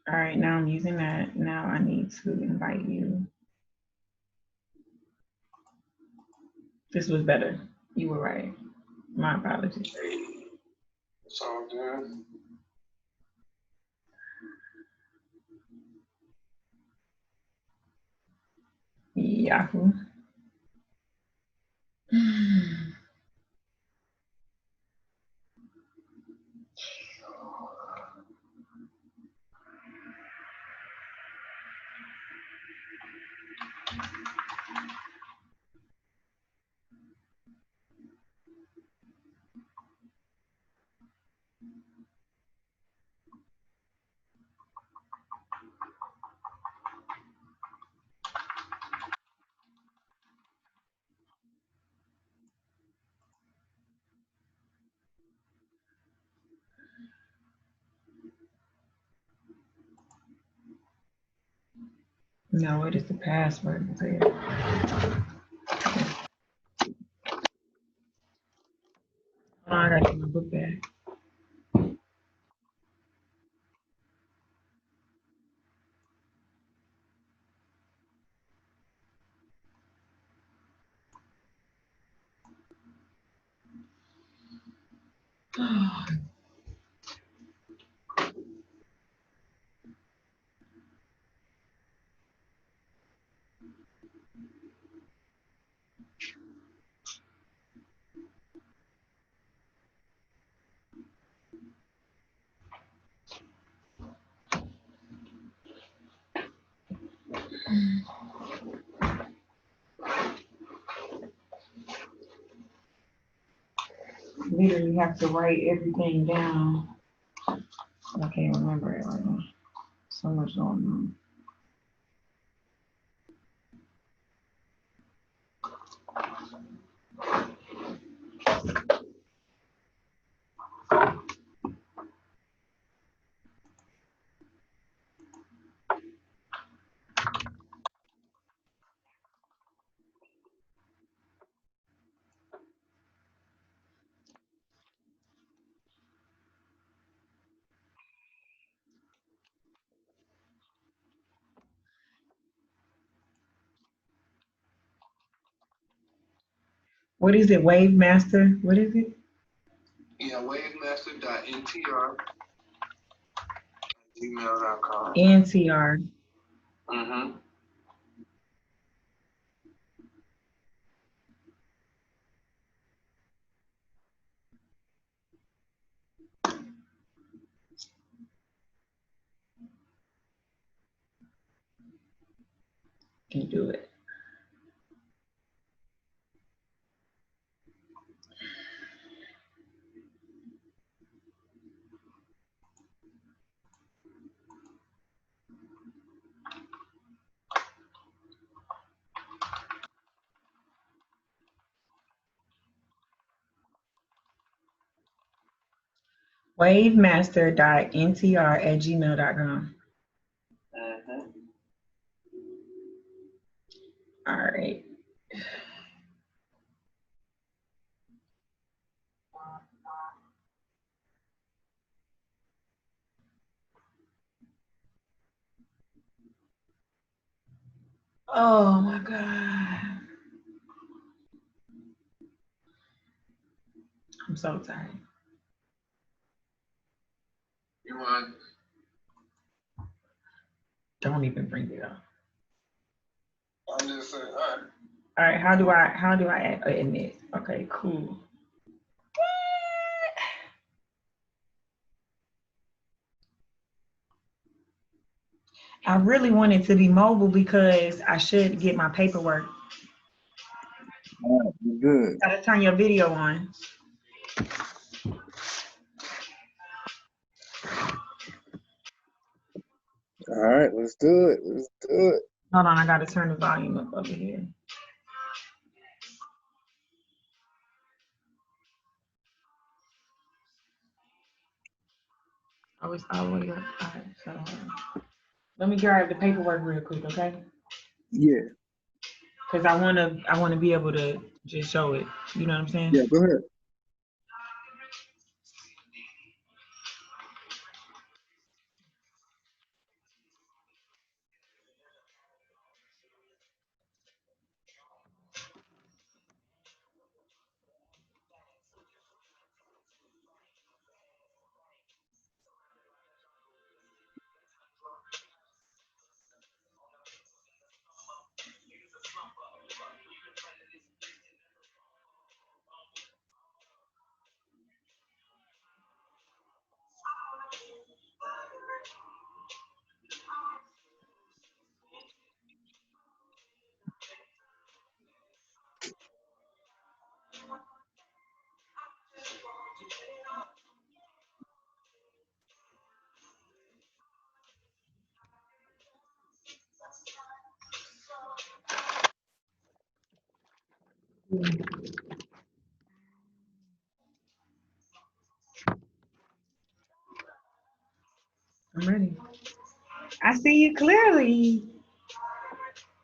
All right, now I'm using that. Now I need to invite you. This was better. You were right. My apologies. It's all good. Yahoo. No, what is the password? Oh, I gotta get my book back. Literally have to write everything down. I can't remember it right now. So much going on. What is it? Wave Master? What is it? Yeah, wavemaster.ntr@gmail.com. NTR. Mm-hmm. Can do it. Wavemaster.ntr@gmail.com. Mm-hmm. All right. Oh my God. I'm so tired. You want? Don't even bring it up. I'm just saying. All right. All right. How do I admit? Okay, cool. I really wanted to be mobile because I should get my paperwork. Good. Gotta turn your video on. All right, let's do it. Let's do it. Hold on, I gotta turn the volume up over here. Oh, it's all the way up. All right, so let me grab the paperwork real quick, okay? Yeah. Because I wanna be able to just show it. You know what I'm saying? Yeah, go ahead. I'm ready. I see you clearly.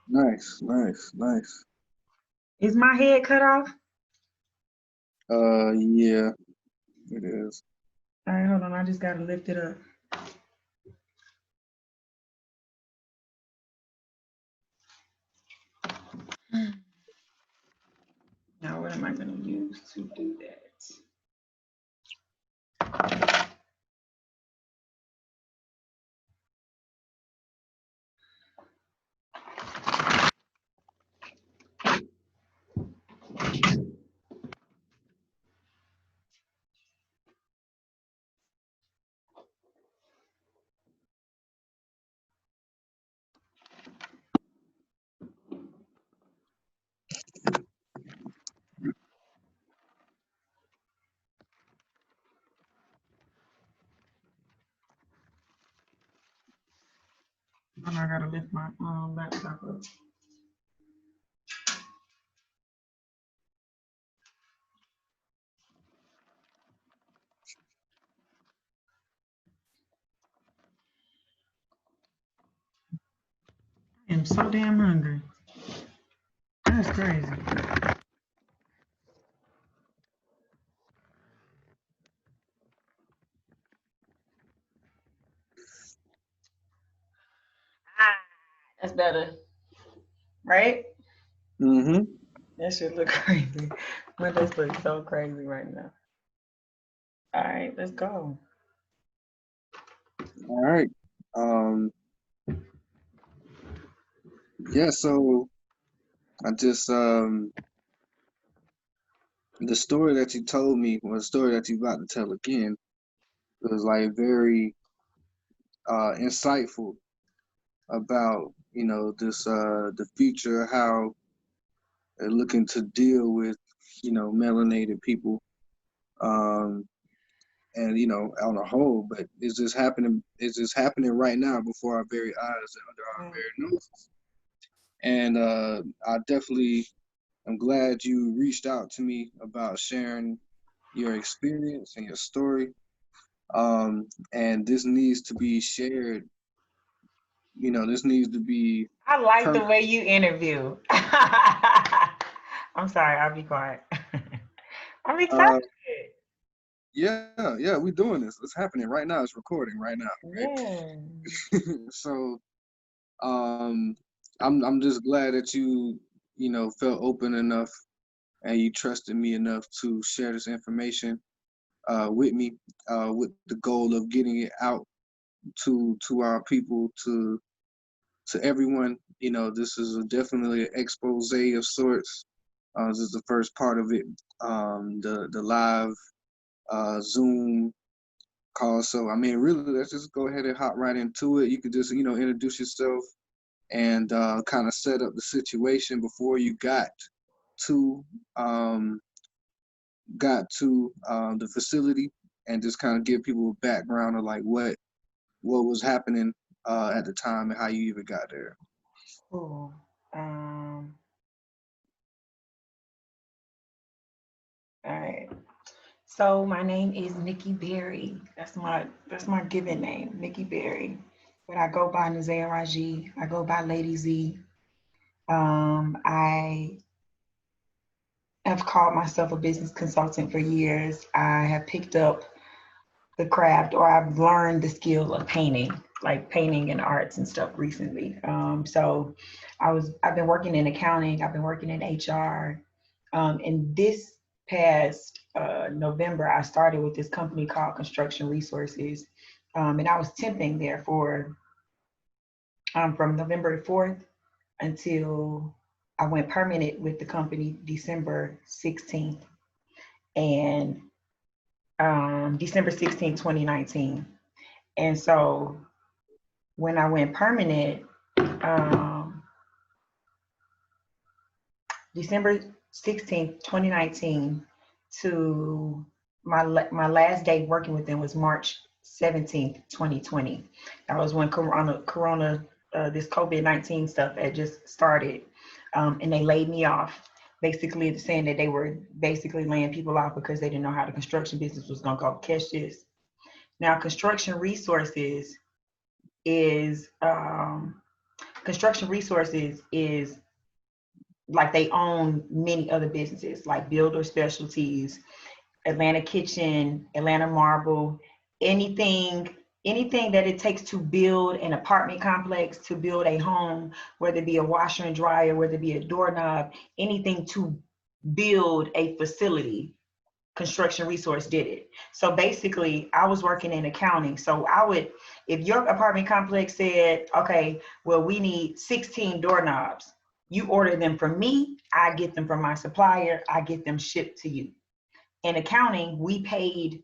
Nice, nice, nice. Is my head cut off? Yeah, it is. All right, hold on. I just gotta lift it up. Now, what am I gonna use to do that? And I gotta lift my laptop up. I am so damn hungry. That's crazy. That's better, right? Mm-hmm. That shit look crazy. My this looks so crazy right now. All right, let's go. All right. Yeah, so I just the story that you told me, or the story that you're about to tell again, was like very insightful about, you know, this the future, how they're looking to deal with, you know, melanated people. And you know, on a whole, but it's just happening right now before our very eyes and under our very noses. And I definitely am glad you reached out to me about sharing your experience and your story. And this needs to be shared. You know, this needs to be I like the permanent. way you interview. I'm sorry, I'll be quiet. I'm Uh, excited. yeah, we're doing this. It's happening right now. It's recording right now, Yeah. right? So, um, I'm just glad that you know, felt open enough and you trusted me enough to share this information with me, with the goal of getting it out to our people, to everyone. You know, this is definitely an expose of sorts. This is the first part of it, the live Zoom call. So I mean, really, let's just go ahead and hop right into it. You could just, you know, introduce yourself and kind of set up the situation before you to um, the facility, and just kind of give people a background of like what was happening at the time and how you even got there. Cool. All right. So my name is Nikki Berry. That's my given name, Nikki Berry. But I go by Nazaya Raji. I go by Lady Z. I have called myself a business consultant for years. I have picked up the craft, or I've learned the skill of painting, like painting and arts and stuff recently. So I've been working in accounting. I've been working in HR. And this past November, I started with this company called Construction Resources. And I was temping there for from November 4th until I went permanent with the company December 16th. And December 16th, 2019. And so when I went permanent, um, December 16th, 2019 to my last day working with them was March 17th, 2020. That was when this COVID-19 stuff had just started, and they laid me off. basically saying that they were basically laying people off because they didn't know how the construction business was going to go. Catch this. Now, is construction resources is like they own many other businesses like Builder Specialties, Atlanta Kitchen, Atlanta Marble, anything anything that it takes to build an apartment complex, to build a home, whether it be a washer and dryer, whether it be a doorknob, anything to build a facility, construction resource did it. So basically I was working in accounting. So I would, if your apartment complex said, okay, well, we need 16 doorknobs, you order them from me, I get them from my supplier, I get them shipped to you. In accounting, we paid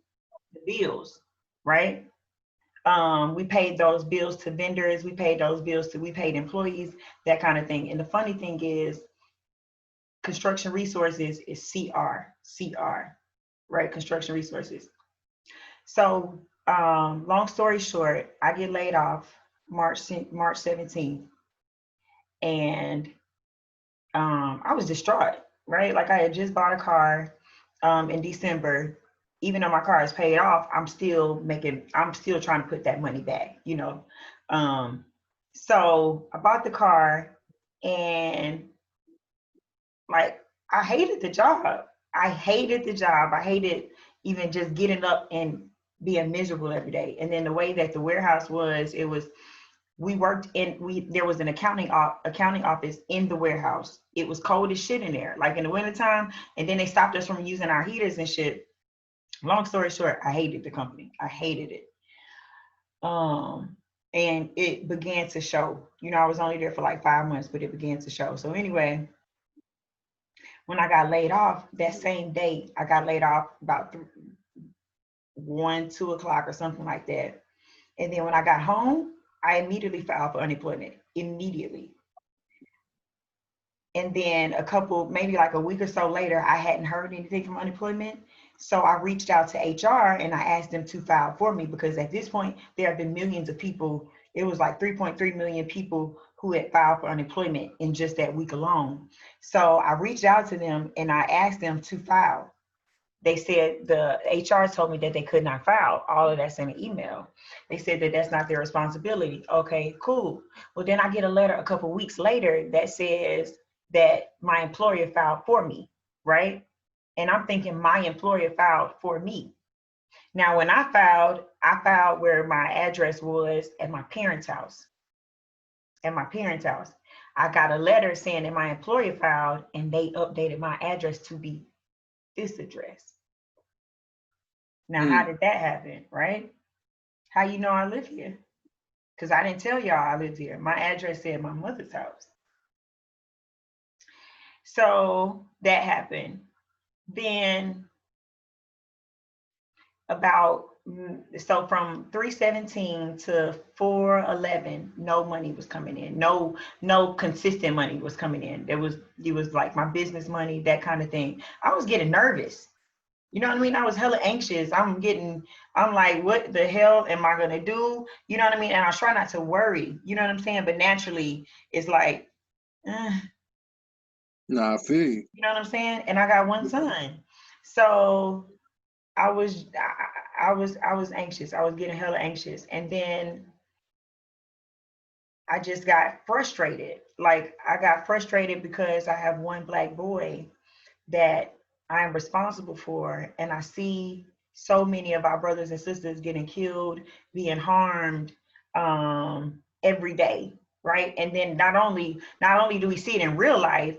the bills, right? We paid those bills to vendors, we paid employees, that kind of thing. And the funny thing is, construction resources is CR, right? Construction resources. So long story short, I get laid off March 17th. And I was distraught, right? Like I had just bought a car in December. Even though my car is paid off, I'm still trying to put that money back, you know. So I bought the car, and like I hated the job. I hated even just getting up and being miserable every day. And then the way that the warehouse was, there was an accounting office in the warehouse. It was cold as shit in there, like in the wintertime. And then they stopped us from using our heaters and shit. Long story short, I hated the company. I hated it. And it began to show. You know, I was only there for like 5 months, but it began to show. So anyway, when I got laid off, that same day, I got laid off about 1, 2 o'clock or something like that. And then when I got home, I immediately filed for unemployment, immediately. And then maybe like a week or so later, I hadn't heard anything from unemployment. So I reached out to HR and I asked them to file for me, because at this point, there have been millions of people. It was like 3.3 million people who had filed for unemployment in just that week alone. So I reached out to them and I asked them to file. They said, the HR told me that they could not file. All of that's in an email. They said that that's not their responsibility. Okay, cool. Well, then I get a letter a couple weeks later that says that my employer filed for me, right? And I'm thinking my employer filed for me. Now, when I filed where my address was at my parents' house. I got a letter saying that my employer filed, and they updated my address to be this address. Now, how did that happen, right? How you know I live here? Because I didn't tell y'all I lived here. My address said my mother's house. So that happened. Then so from 3/17 to 4/11, no money was coming in. No consistent money was coming in. It was like my business money, that kind of thing. I was getting nervous. You know what I mean? I was hella anxious. I'm like, what the hell am I gonna do? You know what I mean? And I try not to worry, you know what I'm saying? But naturally, it's like, Nah, I feel you. You know what I'm saying? And I got one son. So I was anxious. I was getting hella anxious. And then I just got frustrated. Like I got frustrated because I have one Black boy that I am responsible for, and I see so many of our brothers and sisters getting killed, being harmed every day, right? And then not only do we see it in real life,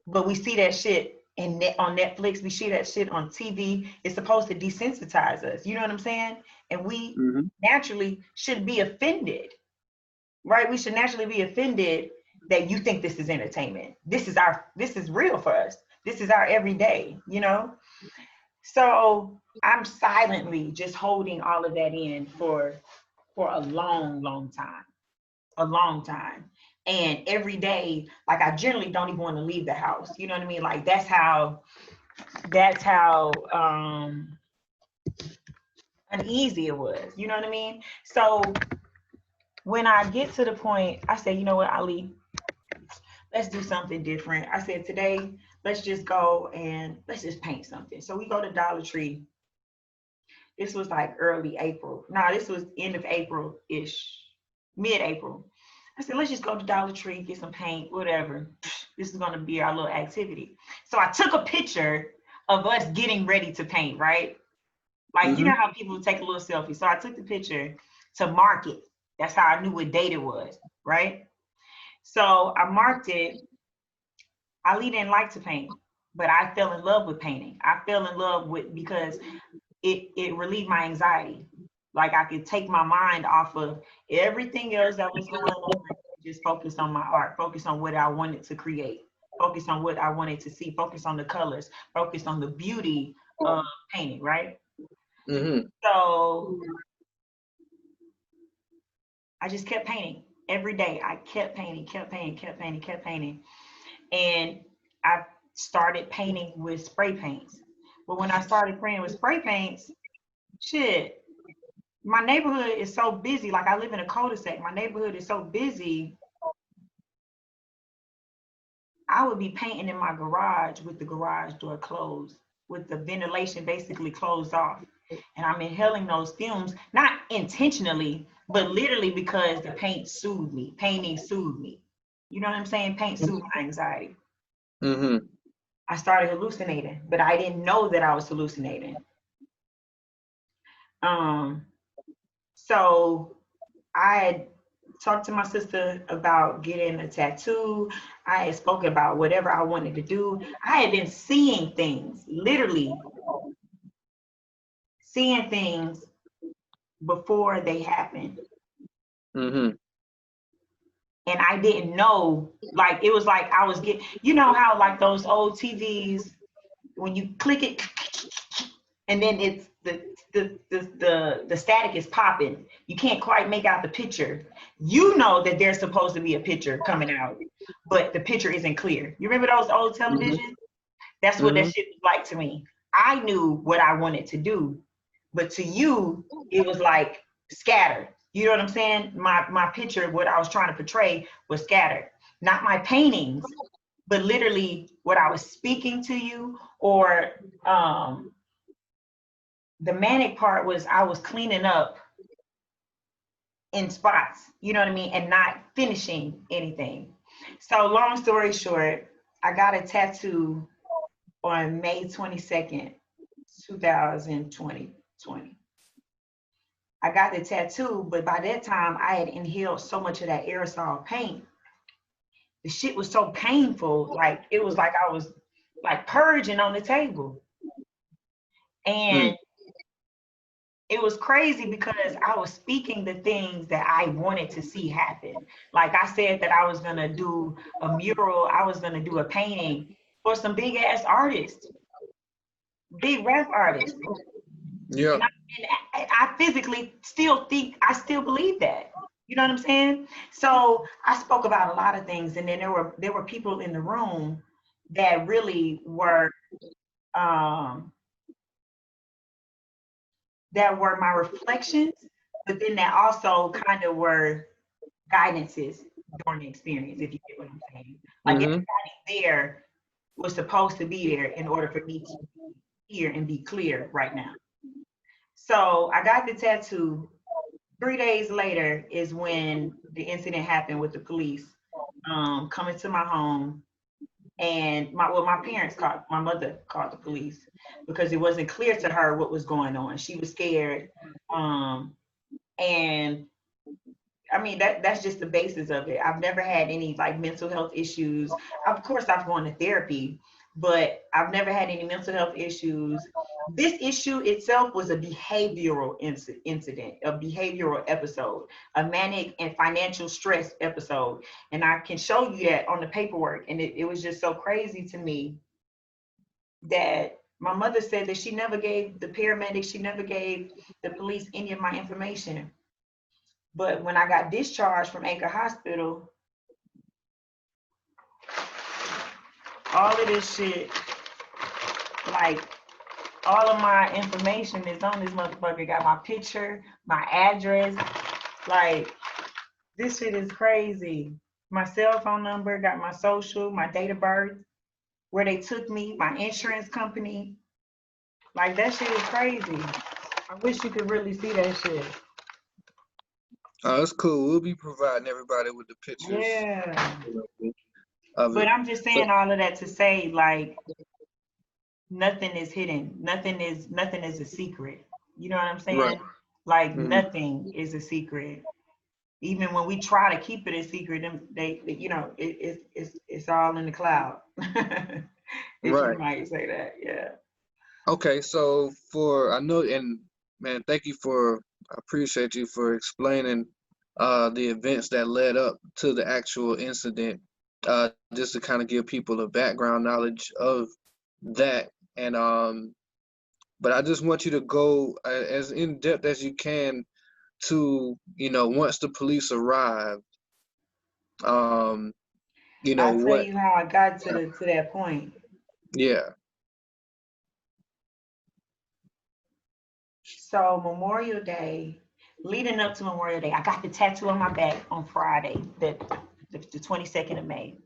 but we see that shit on Netflix. We see that shit on TV. It's supposed to desensitize us. You know what I'm saying? And we naturally should be offended, right? We should naturally be offended that you think this is entertainment. This is real for us. This is our everyday, you know? So I'm silently just holding all of that in for a long time. And every day, like I generally don't even want to leave the house. You know what I mean? Like that's how uneasy it was. You know what I mean? So when I get to the point, I say, you know what, Ali, let's do something different. I said, today, let's just go and let's just paint something. So we go to Dollar Tree. This was like early April. No, this was end of April-ish, mid-April. I said, let's just go to Dollar Tree, get some paint, whatever. This is gonna be our little activity. So I took a picture of us getting ready to paint, right? Like, you know how people take a little selfie. So I took the picture to mark it. That's how I knew what date it was, right? So I marked it. Ali didn't like to paint, but I fell in love with painting. I fell in love with because it relieved my anxiety. Like I could take my mind off of everything else that was going on, just focus on my art, focus on what I wanted to create, focus on what I wanted to see, focus on the colors, focus on the beauty of painting, right? So I just kept painting every day. I kept painting, kept painting, kept painting, kept painting. And I started painting with spray paints. But when I started painting with spray paints, shit, my neighborhood is so busy. Like I live in a cul-de-sac. My neighborhood is so busy. I would be painting in my garage with the garage door closed, with the ventilation basically closed off. And I'm inhaling those fumes, not intentionally, but literally because the paint soothed me. Painting soothed me. You know what I'm saying? Paint soothed my anxiety. I started hallucinating, but I didn't know that I was hallucinating. So I had talked to my sister about getting a tattoo. I had spoken about whatever I wanted to do. I had been seeing things, literally seeing things before they happened. And I didn't know, like, it was like I was getting, you know how like those old TVs, when you click it, and then it's the static is popping. You can't quite make out the picture. You know that there's supposed to be a picture coming out, but the picture isn't clear. You remember those old televisions? That's what that shit was like to me. I knew what I wanted to do, but to you, it was like scattered. You know what I'm saying? My picture, what I was trying to portray was scattered. Not my paintings, but literally what I was speaking to you, or the manic part was I was cleaning up in spots, you know what I mean, and not finishing anything. So long story short, I got a tattoo on May 22nd, 2020. I got the tattoo, but by that time I had inhaled so much of that aerosol paint. The shit was so painful, like it was like I was like purging on the table. And it was crazy because I was speaking the things that I wanted to see happen. Like I said that I was gonna do a mural, I was gonna do a painting for some big ass artists, big rap artists. Yeah. And I physically still think, I still believe that. You know what I'm saying? So I spoke about a lot of things, and then there were people in the room that really were my reflections, but then that also kind of were guidances during the experience, if you get what I'm saying. Like everybody there was supposed to be there in order for me to hear and be clear right now. So I got the tattoo. 3 days later is when the incident happened with the police coming to my home. And my parents called, my mother called the police because it wasn't clear to her what was going on. She was scared. And I mean, that's just the basis of it. I've never had any like mental health issues. Of course, I've gone to therapy, but I've never had any mental health issues. This issue itself was a behavioral incident, a behavioral episode, a manic and financial stress episode. And I can show you that on the paperwork. And it was just so crazy to me that my mother said that she never gave the paramedics, she never gave the police any of my information. But when I got discharged from Anchor Hospital, all of this shit, like all of my information is on this motherfucker. Got my picture, my address, like this shit is crazy. My cell phone number, got my social, my date of birth. where they took me, my insurance company. Like that shit is crazy. I wish you could really see that shit. Oh, that's cool. We'll be providing everybody with the pictures, Yeah. of But it. I'm just saying all of that to say, like, nothing is hidden. Nothing is a secret. You know what I'm Right. saying? Like Mhm. nothing is a secret. Even when we try to keep it a secret, you know, it's all in the cloud. If you Right. might say that, yeah. Okay, so I know, and man, thank you I appreciate you for explaining the events that led up to the actual incident, just to kind of give people a background knowledge of that. And but I just want you to go as in depth as you can to, once the police arrived, um, I'll tell what, you how I got to that point. yeah. So Memorial Day, leading up to Memorial Day, I got the tattoo on my back on Friday, the 22nd of May.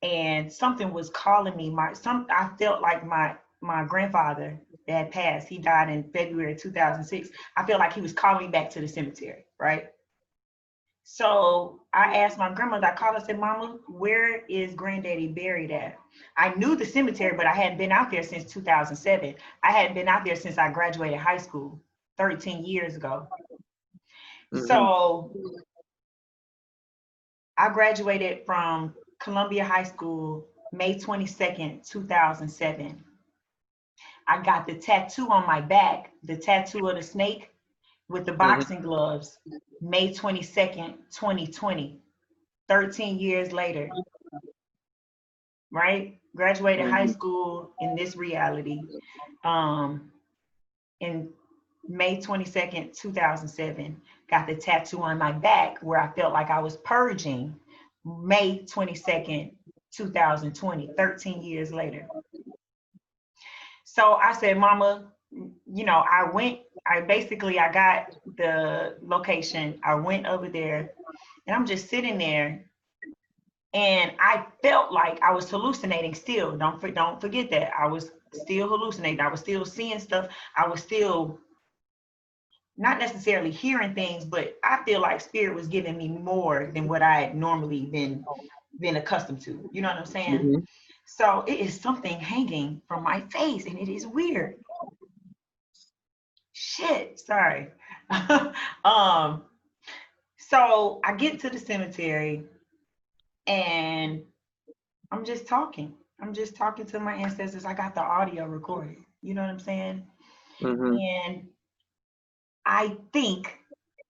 And something was calling me. I felt like my grandfather that had passed, he died in February 2006. I felt like he was calling me back to the cemetery, right? So I asked my grandmother, I called her, I said, Mama, where is granddaddy buried at? I knew the cemetery, but I hadn't been out there since 2007. I hadn't been out there since I graduated high school 13 years ago. Hmm. So I graduated from Columbia High School May 22nd, 2007. I got the tattoo on my back, the tattoo of the snake with the Hmm. boxing gloves, May 22nd, 2020, 13 years later, right? Graduated high Hmm. school in this reality in May 22nd, 2007. Got the tattoo on my back where I felt like I was purging, May 22nd, 2020, 13 years later. So I said, Mama, I got the location. I went over there and I'm just sitting there and I felt like I was hallucinating still. Don't forget that. I was still hallucinating. I was still seeing stuff. I was still not necessarily hearing things, but I feel like spirit was giving me more than what I had normally been accustomed to. You know what I'm saying? Hmm. So it is something hanging from my face and it is weird. Shit, sorry. um, so I get to the cemetery and I'm just talking. I'm just talking to my ancestors. I got the audio recorded. You know what I'm saying? Hmm. And I think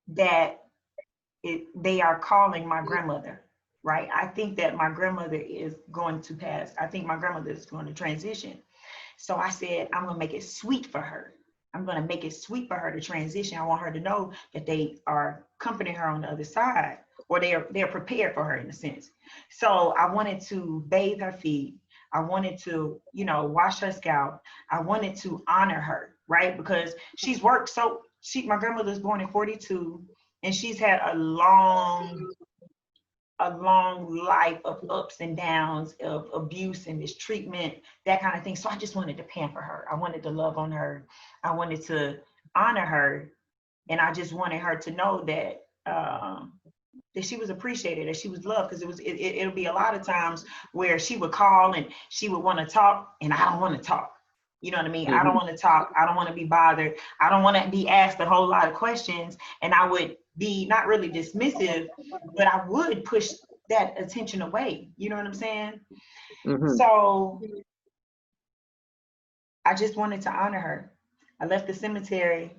that they are calling my grandmother, right? I think that my grandmother is going to pass. I think my grandmother is going to transition. So I said, I'm going to make it sweet for her. I'm going to make it sweet for her to transition. I want her to know that they are comforting her on the other side, or they're prepared for her in a sense. So I wanted to bathe her feet. I wanted to, wash her scalp. I wanted to honor her, right? Because she's worked my grandmother was born in 42 and she's had a long life of ups and downs, of abuse and mistreatment, that kind of thing. So I just wanted to pamper her. I wanted to love on her. I wanted to honor her. And I just wanted her to know that she was appreciated, that she was loved, because it'll be a lot of times where she would call and she would want to talk and I don't want to talk. You know what I mean? I don't Hmm. want to talk. I don't want to be bothered. I don't want to be asked a whole lot of questions. And I would be not really dismissive, but I would push that attention away. You know what I'm saying? Hmm. So I just wanted to honor her. I left the cemetery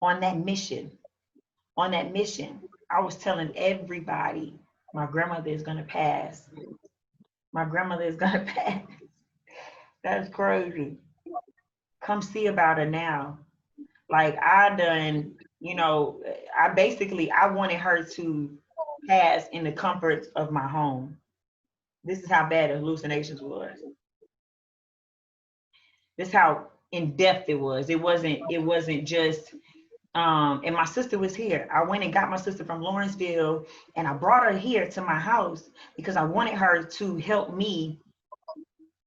on that mission. On that mission, I was telling everybody, my grandmother is going to pass. My grandmother is going to pass. That's crazy. Come see about her now. Like I done, I wanted her to pass in the comforts of my home. This is how bad the hallucinations was. This is how in depth it was. It wasn't just and my sister was here. I went and got my sister from Lawrenceville and I brought her here to my house because I wanted her to help me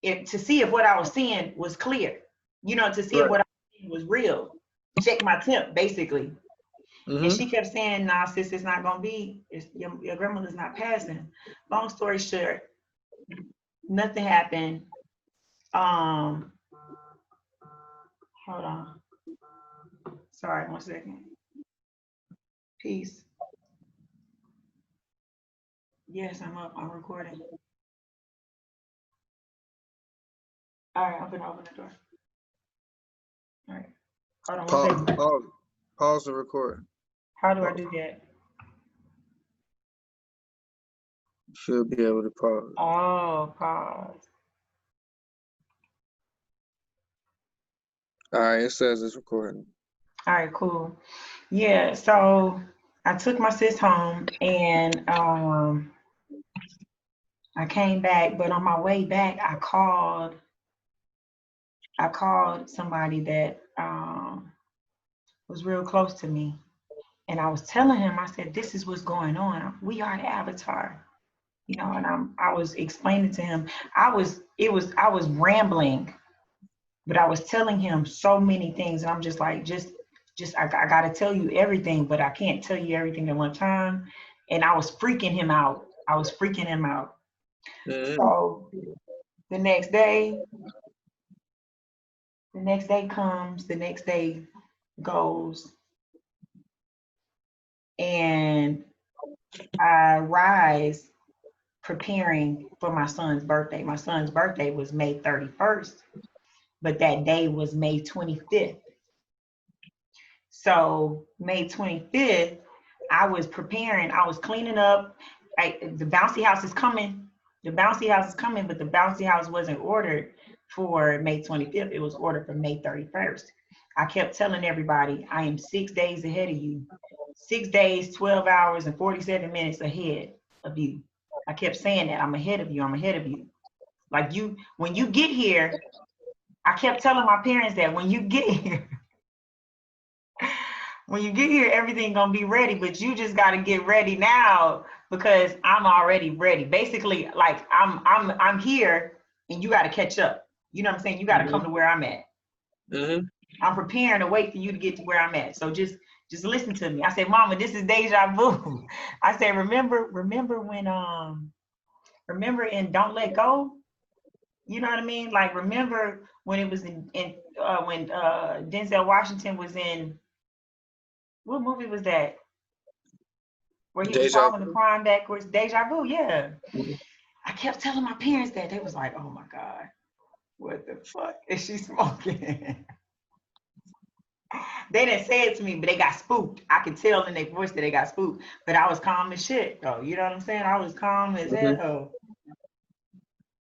to see if what I was seeing was clear, you know, to see if Right. what I was seeing was real. Check my temp, basically. And she kept saying, nah, sis, it's not gonna be, your grandmother's not passing. Long story short, nothing happened. Hold on. Sorry, 1 second. Peace. Yes, I'm up. I'm recording. All right, I'm gonna open the door. All right. Hold on 1 second. Pause the recording. How do I do that? You should be able to pause. Oh, pause. All right, it says it's recording. All right, cool. Yeah, so I took my sis home and I came back, but on my way back, I called somebody that was real close to me. And I was telling him, I said, this is what's going on. We are the Avatar, you know, and I was explaining to him, I was rambling, but I was telling him so many things. And I'm just like, I gotta tell you everything, but I can't tell you everything at one time. And I was freaking him out. So the next day comes, the next day goes, and I rise preparing for my son's birthday. My son's birthday was May 31st, but that day was May 25th. So May 25th, I was preparing, I was cleaning up. The bouncy house is coming. But the bouncy house wasn't ordered for May 25th. It was ordered for May 31st. I kept telling everybody, I am 6 days ahead of you. 6 days, 12 hours, and 47 minutes ahead of you. I kept saying that, I'm ahead of you, I'm ahead of you. Like when you get here, I kept telling my parents that when you get here, everything gonna be ready, but you just gotta get ready now because I'm already ready. Basically, like I'm here and you gotta catch up. You know what I'm saying? You gotta come to where I'm at. I'm preparing to wait for you to get to where I'm at. So just listen to me. I said, Mama, this is deja vu. I said, remember when remember in Don't Let Go? You know what I mean? Like remember when it was when Denzel Washington was in, what movie was that? Where he was solving the crime backwards? Deja Vu, yeah. I kept telling my parents that. They was like, oh my God, what the fuck is she smoking? They didn't say it to me, but they got spooked. I could tell in their voice that they got spooked, but I was calm as shit though. You know what I'm saying? I was calm as hell.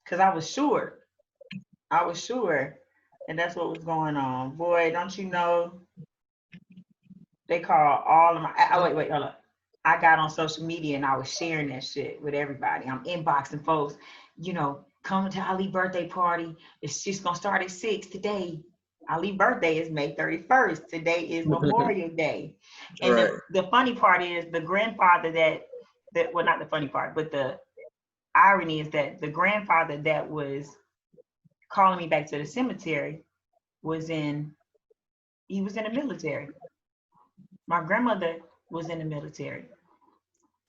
Cause I was sure. And that's what was going on. Boy, don't you know, they call all of my, wait, hold up. I got on social media and I was sharing that shit with everybody. I'm inboxing folks, you know, come to Ali's birthday party. It's just gonna start at 6 today. Ali's birthday is May 31st. Today is Memorial Day. And the funny part is the grandfather well, not the funny part, but the irony is that the grandfather that was calling me back to the cemetery was in the military. My grandmother was in the military.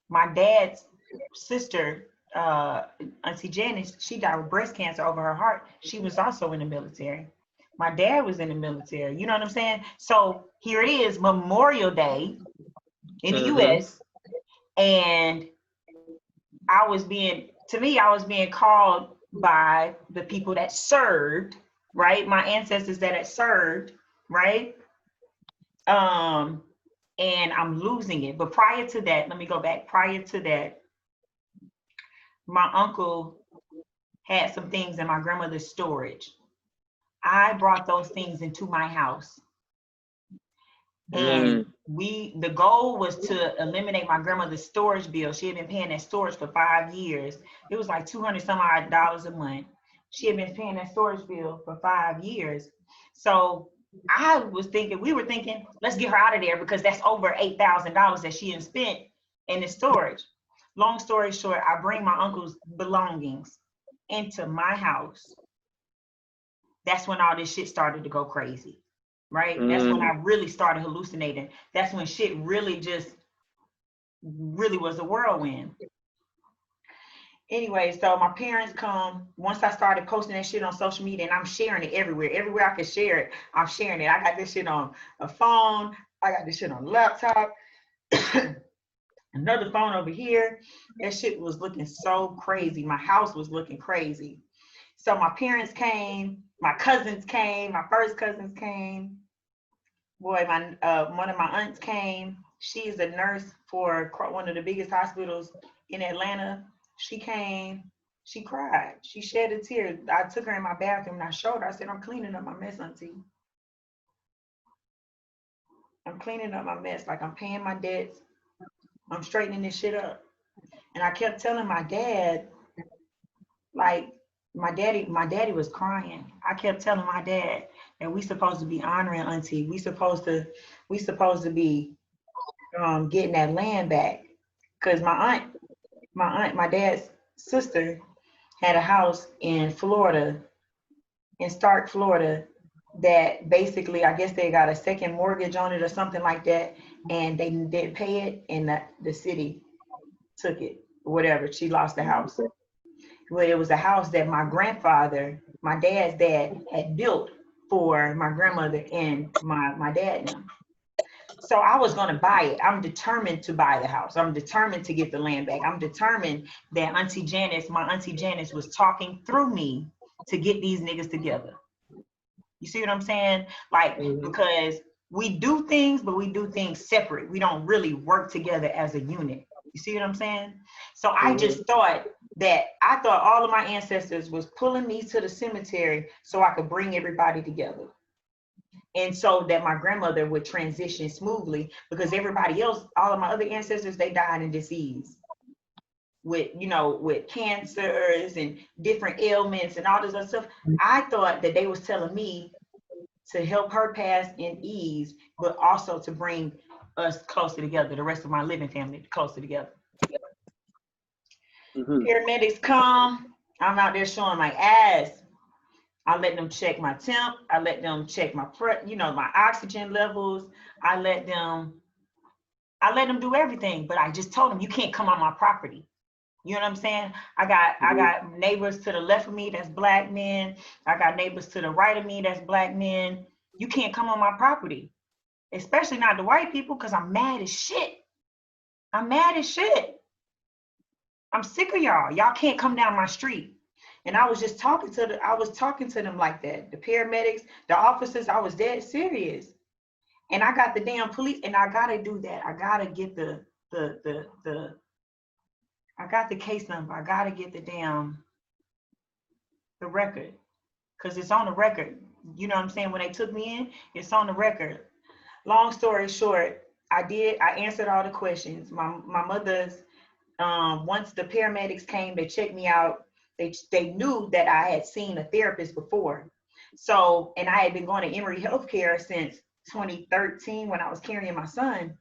My dad's sister, Auntie Janice, she died with breast cancer over her heart. She was also in the military. My dad was in the military. You know what I'm saying? So here it is, Memorial Day in the US. And I was being called by the people that served, right? My ancestors that had served, right? And I'm losing it. But prior to that, let me go back. Prior to that, my uncle had some things in my grandmother's storage. I brought those things into my house. And the goal was to eliminate my grandmother's storage bill. She had been paying that storage for 5 years. It was like $200 some odd a month. She had been paying that storage bill for 5 years. So we were thinking, let's get her out of there because that's over $8,000 that she had spent in the storage. Long story short, I bring my uncle's belongings into my house. that's when all this shit started to go crazy, right? That's when I really started hallucinating. That's when shit really was a whirlwind. Anyway, so my parents come, once I started posting that shit on social media, and I'm sharing it everywhere. Everywhere I can share it, I'm sharing it. I got this shit on a phone. I got this shit on a laptop. Another phone over here. That shit was looking so crazy. My house was looking crazy. So my parents came, my cousins came, my first cousins came. Boy, one of my aunts came. She is a nurse for one of the biggest hospitals in Atlanta. She came. She cried. She shed a tear. I took her in my bathroom and I showed her. I said, I'm cleaning up my mess, auntie. I'm cleaning up my mess. Like, I'm paying my debts. I'm straightening this shit up. And I kept telling my dad, like, my daddy was crying. I kept telling my dad that we supposed to be honoring auntie. We supposed to be getting that land back. Cause my dad's sister had a house in Florida, in Stark, Florida, that basically, I guess they got a second mortgage on it or something like that, and they didn't pay it, and the city took it, whatever. She lost the house. Well, it was a house that my grandfather, my dad's dad, had built for my grandmother and my dad now. So I was going to buy it. I'm determined to buy the house. I'm determined to get the land back. I'm determined that my Auntie Janice was talking through me to get these niggas together. You see what I'm saying? Like, because we do things, but we do things separate. We don't really work together as a unit. You see what I'm saying? So I just thought all of my ancestors was pulling me to the cemetery so I could bring everybody together. And so that my grandmother would transition smoothly, because everybody else, all of my other ancestors, they died in disease with cancers and different ailments and all this other stuff. I thought that they was telling me to help her pass in ease, but also to bring us closer together, the rest of my living family closer together. Paramedics come, I'm out there showing my ass. I let them check my temp. I let them check my my oxygen levels. I let them do everything, but I just told them, you can't come on my property. You know what I'm saying? I got neighbors to the left of me, that's black men. I got neighbors to the right of me, that's black men. You can't come on my property, especially not the white people, because I'm mad as shit. I'm mad as shit. I'm sick of y'all. Y'all can't come down my street. And I was just talking to them like that. The paramedics, the officers, I was dead serious. And I got the damn police, and I gotta do that. I gotta get I got the case number. I gotta get the record. Cause it's on the record. You know what I'm saying? When they took me in, it's on the record. Long story short, I answered all the questions. My mother's, once the paramedics came, they checked me out. They knew that I had seen a therapist before. So, and I had been going to Emory Healthcare since 2013 when I was carrying my son.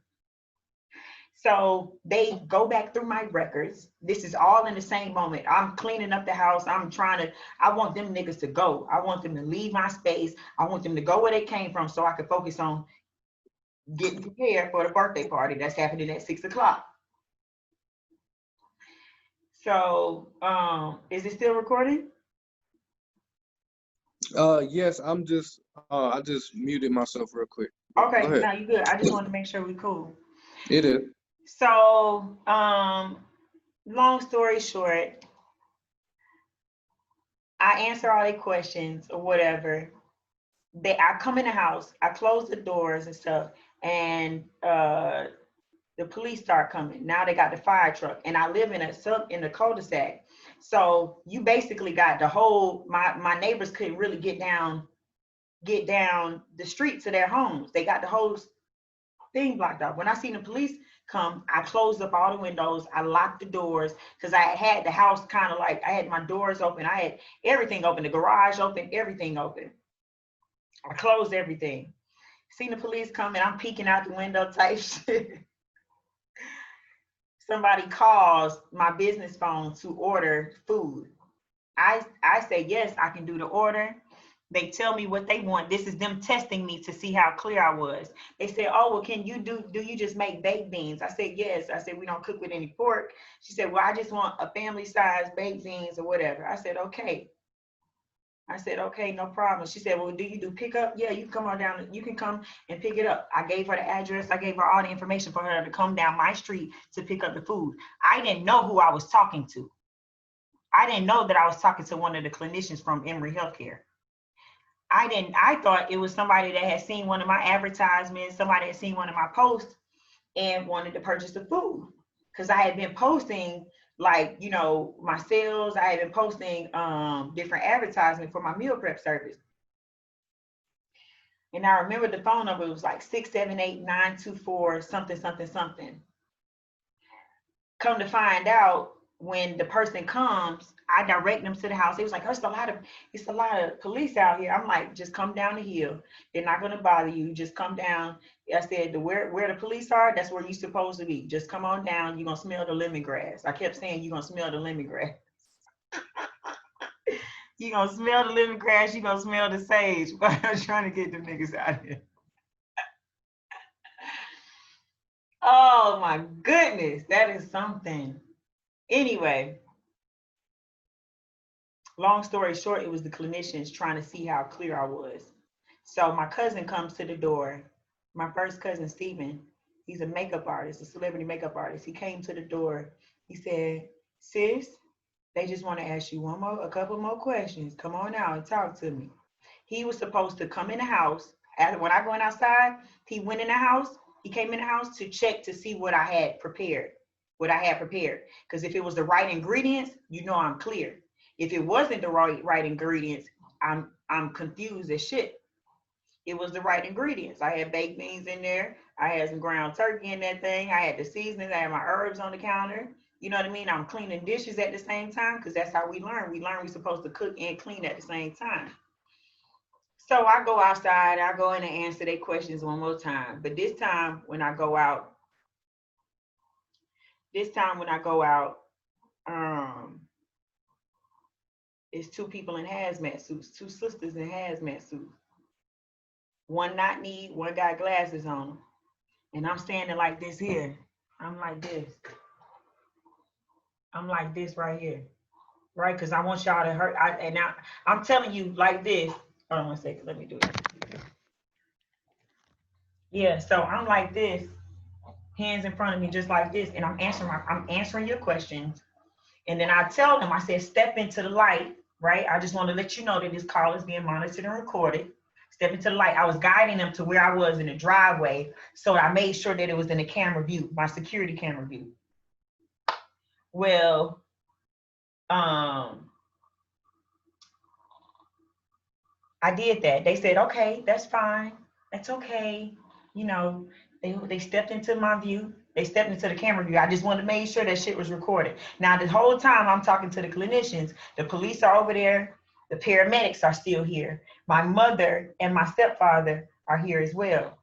So they go back through my records. This is all in the same moment. I'm cleaning up the house. I want them niggas to go. I want them to leave my space. I want them to go where they came from so I could focus on getting prepared for the birthday party that's happening at 6 o'clock. So, is it still recording? Yes, I just muted myself real quick. Okay, now you good. I just wanted to make sure we cool. It is. So, long story short, I answer all their questions or whatever. I come in the house, I close the doors and stuff, and the police start coming. Now they got the fire truck, and I live in the cul-de-sac. So you basically got the whole, my neighbors couldn't really get down the street to their homes. They got the whole thing blocked off. When I seen the police come, I closed up all the windows. I locked the doors because I had the house kind of like, I had my doors open. I had everything open, the garage open, everything open. I closed everything. Seen the police come, and I'm peeking out the window type shit. Somebody calls my business phone to order food. I say, yes, I can do the order. They tell me what they want. This is them testing me to see how clear I was. They said, oh, well, can you do you just make baked beans? I said, yes. I said, we don't cook with any pork. She said, well, I just want a family size baked beans or whatever. I said, okay. I said, okay, no problem. She said, well, do you do pickup? Yeah, you can come on down. You can come and pick it up. I gave her the address. I gave her all the information for her to come down my street to pick up the food. I didn't know who I was talking to. I didn't know that I was talking to one of the clinicians from Emory Healthcare. I thought it was somebody that had seen one of my advertisements, somebody had seen one of my posts and wanted to purchase the food. Because I had been posting, like, you know, my sales. I had been posting different advertisements for my meal prep service. And I remember the phone number was like 678-924 something, something, something. Come to find out, when the person comes, I direct them to the house. It was like, oh, it's a lot of police out here. I'm like, just come down the hill. They're not gonna bother you. Just come down. I said, where the police are, that's where you're supposed to be. Just come on down. You're gonna smell the lemongrass. I kept saying, you're gonna smell the lemongrass. You're gonna smell the lemongrass. You're gonna smell the sage. But I'm trying to get the niggas out of here. Oh my goodness, that is something. Anyway, long story short, it was the clinicians trying to see how clear I was. So my cousin comes to the door. My first cousin, Steven, he's a makeup artist, a celebrity makeup artist. He came to the door. He said, sis, they just want to ask you a couple more questions. Come on out and talk to me. He was supposed to come in the house. When I went outside, he went in the house. He came in the house to check to see what I had prepared. Because if it was the right ingredients, you know I'm clear. If it wasn't the right ingredients, I'm confused as shit. It was the right ingredients. I had baked beans in there. I had some ground turkey in that thing. I had the seasonings. I had my herbs on the counter. You know what I mean? I'm cleaning dishes at the same time, because that's how we learn. We learn we're supposed to cook and clean at the same time. So I go outside. I go in and answer their questions one more time. But this time when I go out, it's two people in hazmat suits, two sisters in hazmat suits. One not neat, one got glasses on them. And I'm standing like this here. I'm like this. I'm like this right here. Right? Because I want y'all to hurt. I'm telling you like this. Hold on one second. Let me do it. Yeah, so I'm like this, hands in front of me, just like this. And I'm answering your questions. And then I tell them, I said, step into the light, right? I just want to let you know that this call is being monitored and recorded. Step into the light. I was guiding them to where I was in the driveway. So I made sure that it was in the camera view, my security camera view. Well, I did that. They said, okay, that's fine. That's okay. You know, they stepped into my view. They stepped into the camera view. I just wanted to make sure that shit was recorded. Now, the whole time I'm talking to the clinicians, the police are over there. The paramedics are still here. My mother and my stepfather are here as well.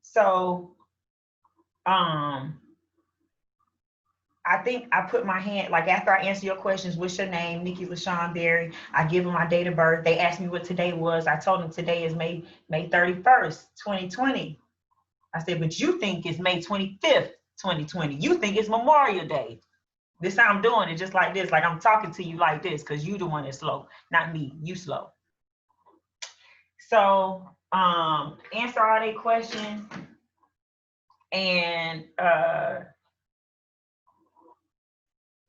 So, I think I put my hand, like after I answer your questions, what's your name? Nikki LaShawn Berry. I give them my date of birth. They asked me what today was. I told them today is May 31st, 2020. I said, but you think it's May 25th, 2020. You think it's Memorial Day. This is how I'm doing it, just like this. Like I'm talking to you like this, because you the one that's slow, not me. You slow. So answer all their questions. And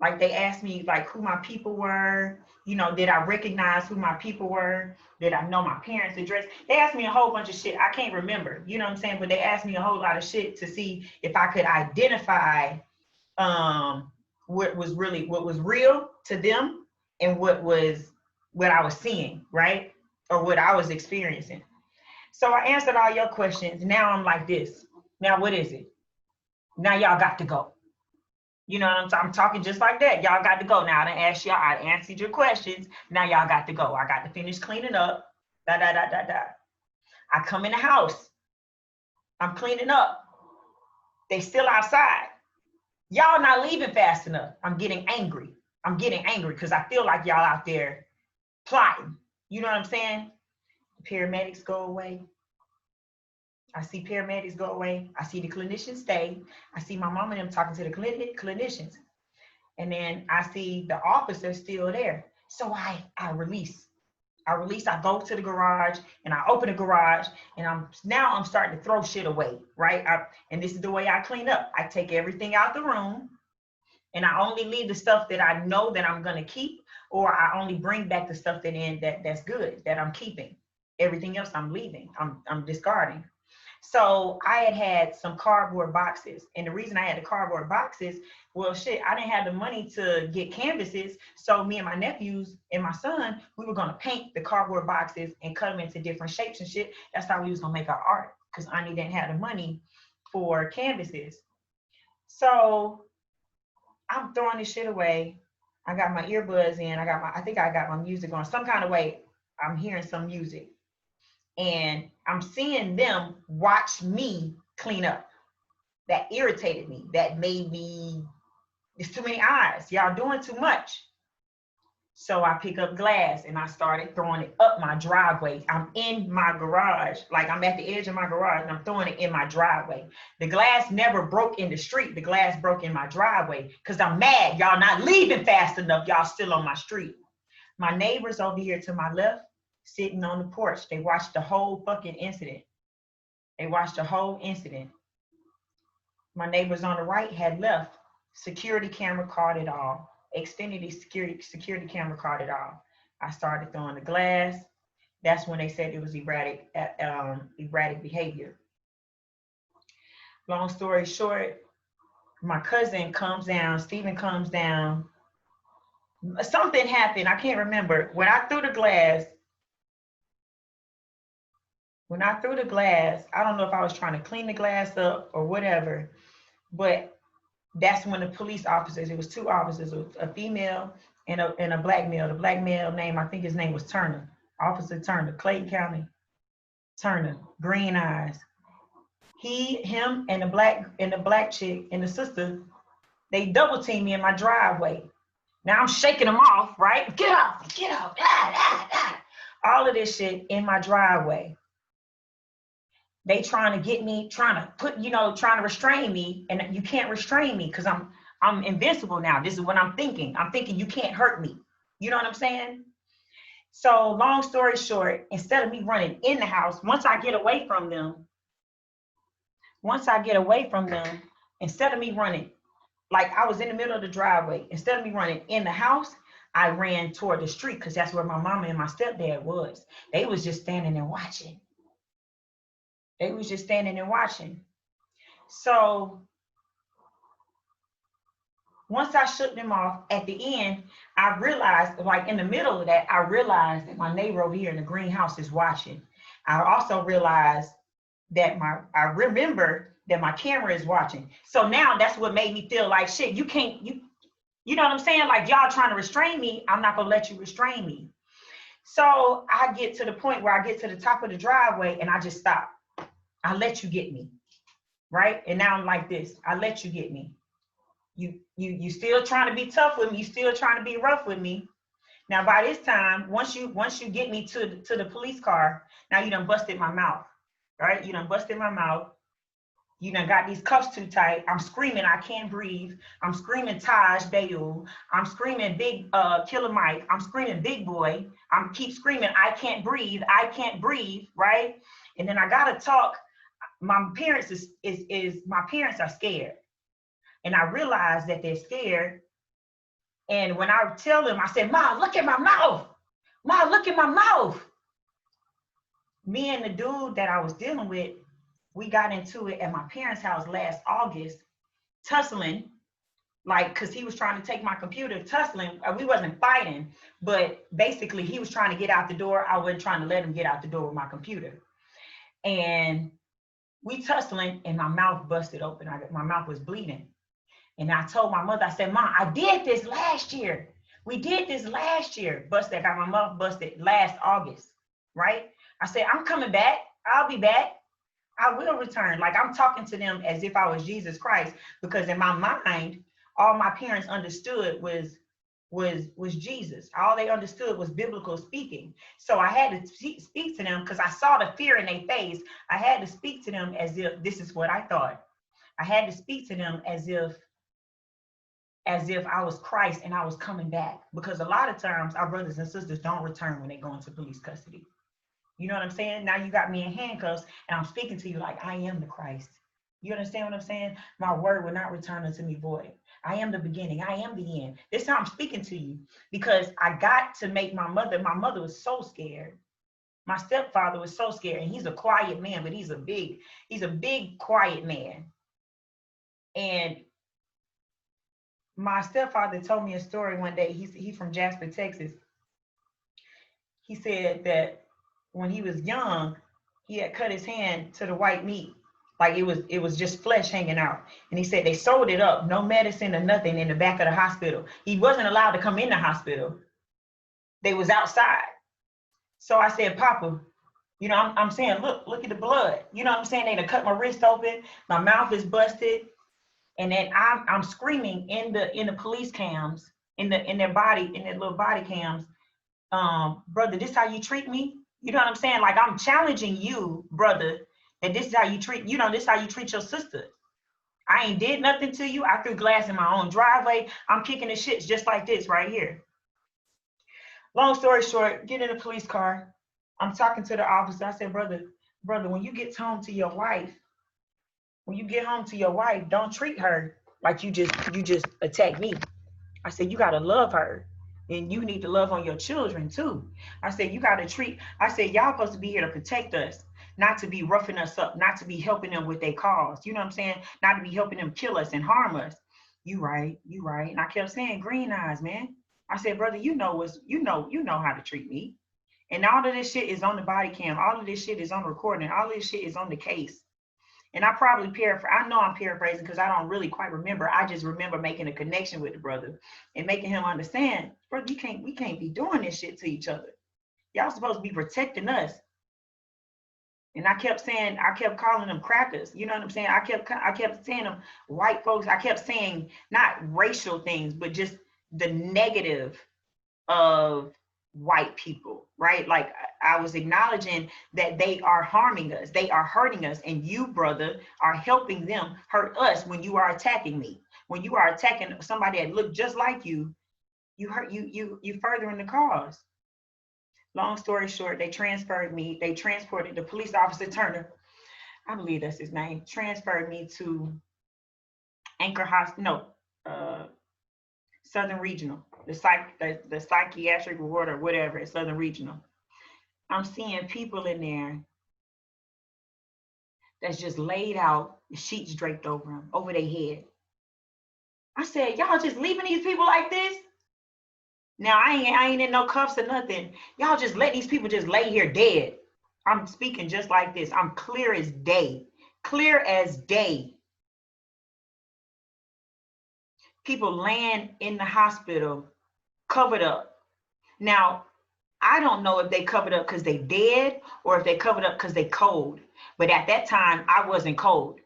like they asked me like who my people were, you know, did I recognize who my people were? Did I know my parents' address? They asked me a whole bunch of shit. I can't remember, you know what I'm saying? But they asked me a whole lot of shit to see if I could identify what was real to them and what I was seeing, right? Or what I was experiencing. So I answered all your questions. Now I'm like this. Now what is it? Now y'all got to go. You know what I'm talking just like that. Y'all got to go. Now I done asked y'all, I answered your questions. Now y'all got to go. I got to finish cleaning up. I come in the house. I'm cleaning up. They still outside. Y'all not leaving fast enough. I'm getting angry. I'm getting angry because I feel like y'all out there plotting. You know what I'm saying? The paramedics go away. I see paramedics go away. I see the clinicians stay. I see my mom and them talking to the clinicians. And then I see the officer still there. So I release. I go to the garage and I open the garage, and I'm starting to throw shit away, right? And this is the way I clean up. I take everything out the room, and I only leave the stuff that I know that I'm gonna keep, or I only bring back the stuff that's good, that I'm keeping. Everything else I'm leaving. I'm discarding. So I had some cardboard boxes. And the reason I had the cardboard boxes, well, shit, I didn't have the money to get canvases. So me and my nephews and my son, we were going to paint the cardboard boxes and cut them into different shapes and shit. That's how we was going to make our art, because Ani didn't have the money for canvases. So I'm throwing this shit away. I got my earbuds in. I think I got my music on. Some kind of way, I'm hearing some music. And I'm seeing them watch me clean up. That irritated me. That made me, it's too many eyes. Y'all doing too much. So I pick up glass and I started throwing it up my driveway. I'm in my garage, like I'm at the edge of my garage, and I'm throwing it in my driveway. The glass never broke in the street. The glass broke in my driveway because I'm mad. Y'all not leaving fast enough. Y'all still on my street. My neighbors over here to my left, sitting on the porch. They watched the whole fucking incident. They watched the whole incident. My neighbors on the right had left. Security camera caught it all. Xfinity security camera caught it all. I started throwing the glass. That's when they said it was erratic behavior. Long story short, my cousin comes down, Stephen comes down. Something happened, I can't remember. When I threw the glass, I don't know if I was trying to clean the glass up or whatever, but that's when the police officers, it was two officers, a female and a black male. The black male name, I think his name was Turner, Officer Turner, Clayton County, Turner, green eyes. Him and the black chick and the sister, they double teamed me in my driveway. Now I'm shaking them off, right? Get off, ah, ah, ah. All of this shit in my driveway. They trying to get me, trying to restrain me, and you can't restrain me because I'm invincible now. This is what I'm thinking. I'm thinking you can't hurt me. You know what I'm saying? So long story short, instead of me running in the house, once I get away from them, instead of me running, like I was in the middle of the driveway, instead of me running in the house, I ran toward the street because that's where my mama and my stepdad was. They was just standing there watching. So once I shook them off, at the end, I realized, like in the middle of that, I realized that my neighbor over here in the greenhouse is watching. I also realized that I remember that my camera is watching. So now that's what made me feel like shit. You know what I'm saying? Like y'all trying to restrain me, I'm not gonna let you restrain me. So I get to the point where I get to the top of the driveway and I just stop. I let you get me, right? And now I'm like this. I let you get me. You still trying to be tough with me. You still trying to be rough with me. Now by this time, once you get me to the police car, now you done busted my mouth, right? You done busted my mouth. You done got these cuffs too tight. I'm screaming, I can't breathe. I'm screaming Taj Bayou. I'm screaming Big Killer Mike. I'm screaming Big Boy. I'm keep screaming, I can't breathe, right? And then I gotta talk. My parents my parents are scared. And I realize that they're scared. And when I tell them, I said, Ma, look at my mouth. Ma, look at my mouth. Me and the dude that I was dealing with, we got into it at my parents' house last August, tussling, like, cause he was trying to take my computer, tussling. We wasn't fighting, but basically he was trying to get out the door. I wasn't trying to let him get out the door with my computer. And we tussling and my mouth busted open. My mouth was bleeding. And I told my mother, I said, Mom, I did this last year. We did this last year. Busted, got my mouth busted last August, right? I said, I'm coming back. I'll be back. I will return. Like I'm talking to them as if I was Jesus Christ, because in my mind, all my parents understood was was Jesus. All they understood was biblical speaking. So I had to speak to them because I saw the fear in their face. I had to speak to them as if this is what I thought. I had to speak to them as if I was Christ and I was coming back. Because a lot of times our brothers and sisters don't return when they go into police custody. You know what I'm saying? Now you got me in handcuffs and I'm speaking to you like I am the Christ. You understand what I'm saying? My word will not return unto me void. I am the beginning. I am the end. This is how I'm speaking to you because I got to make my mother was so scared. My stepfather was so scared, and he's a quiet man, but he's a big, quiet man. And my stepfather told me a story one day. He's from Jasper, Texas. He said that when he was young, he had cut his hand to the white meat. Like it was just flesh hanging out. And he said they sewed it up, no medicine or nothing, in the back of the hospital. He wasn't allowed to come in the hospital. They was outside. So I said, Papa, you know, I'm saying, look at the blood. You know what I'm saying? They done cut my wrist open, my mouth is busted. And then I'm screaming in the police cams, in their little body cams, brother, this how you treat me? You know what I'm saying? Like I'm challenging you, brother, that this is how you treat, this is how you treat your sister. I ain't did nothing to you. I threw glass in my own driveway. I'm kicking the shits just like this right here. Long story short, get in a police car. I'm talking to the officer. I said, brother, when you get home to your wife, don't treat her like you just attack me. I said, you gotta love her. And you need to love on your children too. I said, y'all supposed to be here to protect us, not to be roughing us up, not to be helping them with their cause. You know what I'm saying? Not to be helping them kill us and harm us. You right. And I kept saying, green eyes, man. I said, brother, you know how to treat me. And all of this shit is on the body cam. All of this shit is on recording. All of this shit is on the case. And I probably I know I'm paraphrasing because I don't really quite remember. I just remember making a connection with the brother and making him understand, brother, we can't be doing this shit to each other. Y'all supposed to be protecting us. And I kept calling them crackers. You know what I'm saying? I kept saying them white folks. I kept saying not racial things, but just the negative of white people, right? Like I was acknowledging that they are harming us, they are hurting us, and you, brother, are helping them hurt us when you are attacking me. When you are attacking somebody that looked just like you furthering the cause. Long story short, they transported the police officer Turner, I believe that's his name, transferred me to Anchor Hospital, Southern Regional, the psychiatric ward or whatever at Southern Regional. I'm seeing people in there that's just laid out, the sheets draped over them, over their head. I said, y'all just leaving these people like this? Now I ain't in no cuffs or nothing. Y'all just let these people just lay here dead. I'm speaking just like this. I'm clear as day. Clear as day. People laying in the hospital, covered up. Now, I don't know if they covered up because they dead or if they covered up because they cold. But at that time, I wasn't cold.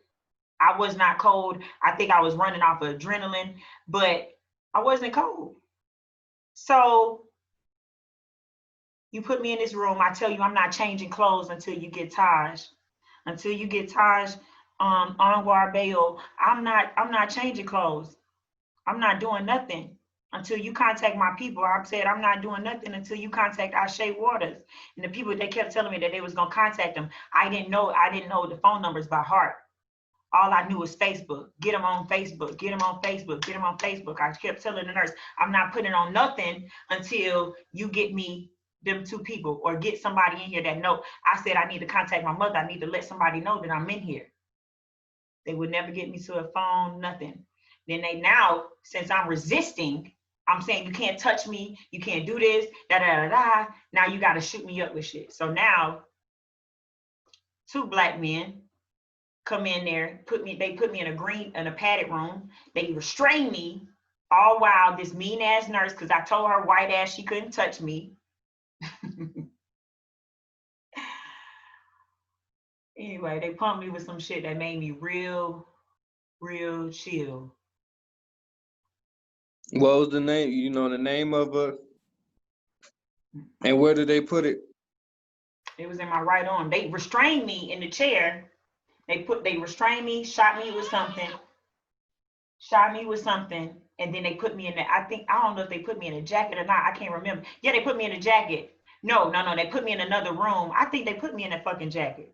I was not cold. I think I was running off of adrenaline, but I wasn't cold. So you put me in this room. I tell you, I'm not changing clothes until you get Taj. Until you get Taj on bail, I'm not changing clothes. I'm not doing nothing until you contact my people. I said, I'm not doing nothing until you contact Ashay Waters. And the people, they kept telling me that they was going to contact them. I didn't know the phone numbers by heart. All I knew was Facebook. Get them on Facebook. Get them on Facebook. Get them on Facebook. I kept telling the nurse, I'm not putting on nothing until you get me them two people or get somebody in here that know. I said, I need to contact my mother. I need to let somebody know that I'm in here. They would never get me to a phone, nothing. Then they now, since I'm resisting, I'm saying you can't touch me, you can't do this, da. Now you got to shoot me up with shit. So now, two black men come in there, they put me in a padded room. They restrained me, all while this mean ass nurse, because I told her white ass she couldn't touch me. Anyway, they pumped me with some shit that made me real chill. What was the name? You know the name of and where did they put it? It was in my right arm. They restrained me in the chair. They restrained me, shot me with something, and then they put me in the, I don't know if they put me in a jacket or not. I can't remember. Yeah, they put me in a jacket. No, they put me in another room. I think they put me in a fucking jacket.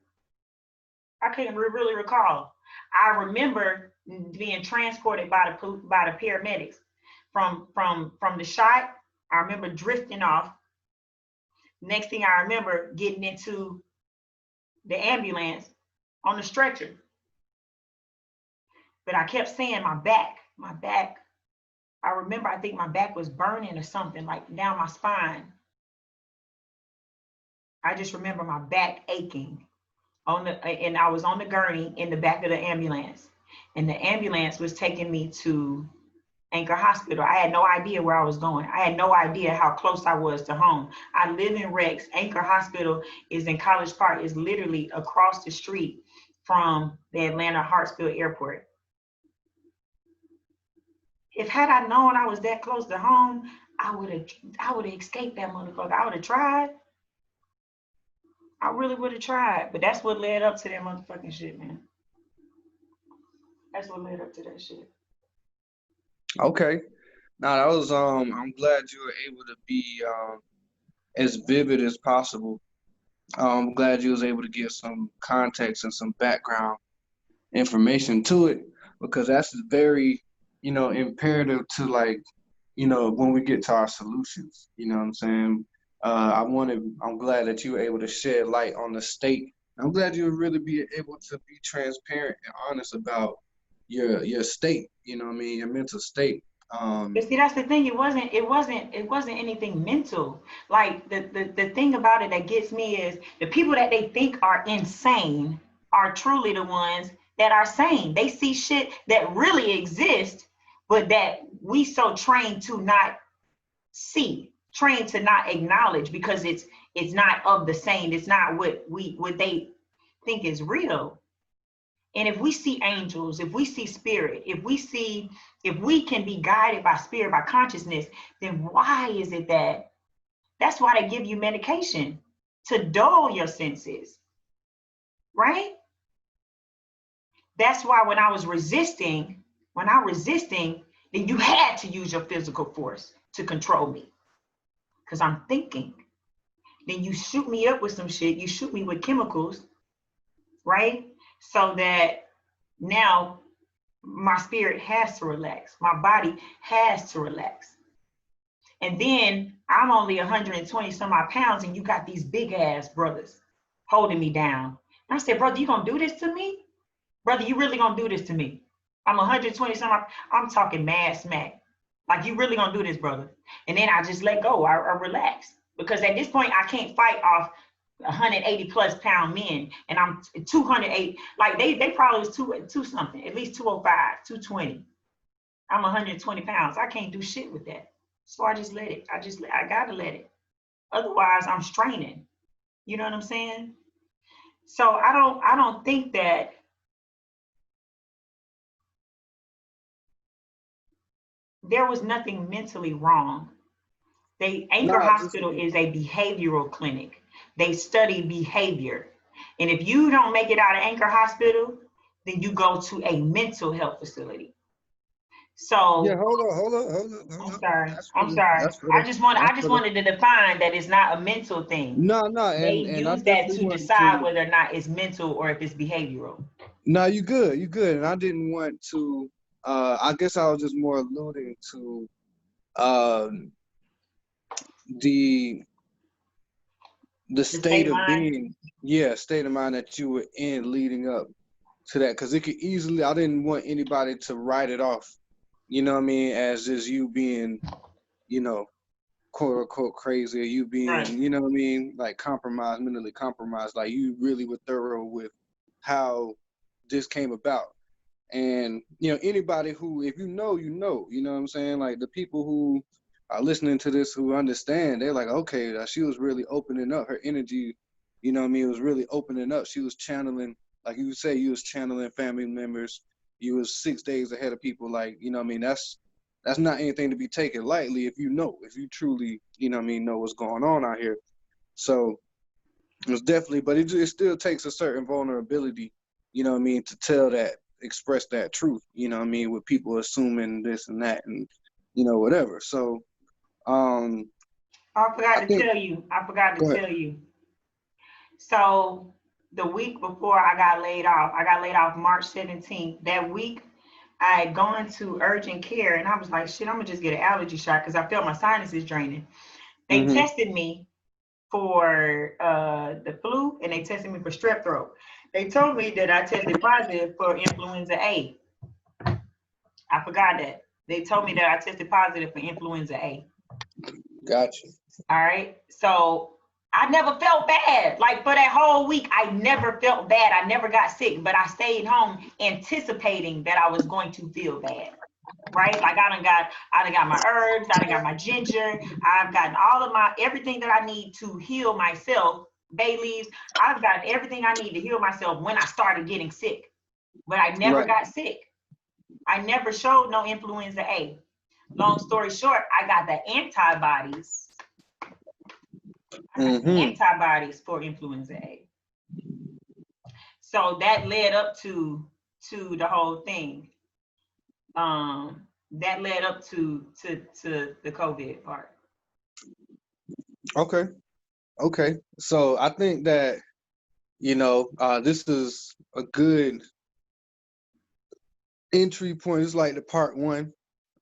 I can't really recall. I remember being transported by the paramedics from the shot. I remember drifting off. Next thing I remember, getting into the ambulance on the stretcher. But I kept saying my back. I remember, I think my back was burning or something, like down my spine. I just remember my back aching and I was on the gurney in the back of the ambulance, and the ambulance was taking me to Anchor Hospital. I had no idea where I was going. I had no idea how close I was to home. I live in Rex. Anchor Hospital is in College Park. Is literally across the street from the Atlanta Hartsfield Airport. If had I known I was that close to home, I would have escaped that motherfucker. I would have tried. I really would have tried. But that's what led up to that motherfucking shit, man. That's what led up to that shit. Okay. Now that was I'm glad you were able to be as vivid as possible. I'm glad you was able to give some context and some background information to it, because that's very, imperative to, like, when we get to our solutions. You know what I'm saying? I'm glad that you were able to shed light on the state. I'm glad you were really be able to be transparent and honest about your state, your mental state. But see, that's the thing. It wasn't anything mental. Like the thing about it that gets me is the people that they think are insane are truly the ones that are sane. They see shit that really exists, but that we so trained to not see, trained to not acknowledge, because it's not of the same. It's not what they think is real. And if we see angels, if we see spirit, if we can be guided by spirit, by consciousness, then why is it that's why they give you medication to dull your senses, right? That's why when I resisting, then you had to use your physical force to control me, because I'm thinking. Then you shoot me up with some shit, you shoot me with chemicals, right? So that now my spirit has to relax, my body has to relax. And then I'm only 120 some odd pounds, and you got these big ass brothers holding me down. And I said, brother, you gonna do this to me? Brother, you really gonna do this to me? I'm 120 some odd, I'm talking mad smack. Like, you really gonna do this, brother? And then I just let go, I relax. Because at this point, I can't fight off 180 plus pound men, and I'm 208. Like they probably was two something, at least 205, 220. I'm 120 pounds. I can't do shit with that. So I just let it. I gotta let it. Otherwise, I'm straining. You know what I'm saying? So I don't think that there was nothing mentally wrong. Anchor Hospital is a behavioral clinic. They study behavior. And if you don't make it out of Anchor Hospital, then you go to a mental health facility. So yeah, hold on. I'm sorry. I just wanted to define that it's not a mental thing. No, They and I use that to decide whether or not it's mental or if it's behavioral. No, you good. And I didn't want to. I guess I was just more alluding to the state of being, state of mind that you were in leading up to that, because it could easily. I didn't want anybody to write it off, you know what I mean, as just you being, quote unquote crazy, or you being, right, you know what I mean, like compromised, mentally compromised. Like, you really were thorough with how this came about. And, anybody who, if you know what I'm saying? Like, the people who are listening to this, who understand, they're like, okay, she was really opening up. Her energy, you know what I mean, was really opening up. She was channeling, like you say, you was channeling family members. You was 6 days ahead of people. Like, you know what I mean? That's that's not anything to be taken lightly if you truly, you know what I mean, know what's going on out here. So it's definitely, but it still takes a certain vulnerability, you know what I mean, to tell that, express that truth, you know what I mean, with people assuming this and that and, you know, whatever. So, I I forgot to think, tell you. I forgot to go ahead. tell you. So the week before I got laid off March 17th. That week, I had gone to urgent care and I was like, shit, I'm gonna just get an allergy shot because I felt my sinuses draining. They Mm-hmm. tested me for the flu and they tested me for strep throat. They told me that I tested positive for influenza A. I forgot that. They told me that I tested positive for influenza A. Gotcha. All right. So I never felt bad. Like for that whole week, I never felt bad. I never got sick, but I stayed home anticipating that I was going to feel bad. Right? Like I done got my herbs, I done got my ginger, I've gotten all of my everything that I need to heal myself, bay leaves. I've gotten everything I need to heal myself when I started getting sick. But I never Right. got sick. I never showed no influenza A. Long story short, I got the antibodies. Mm-hmm. Antibodies for influenza A. So that led up to the whole thing. That led up to the COVID part. Okay. Okay. So I think that, you know, this is a good entry point. It's like the part one,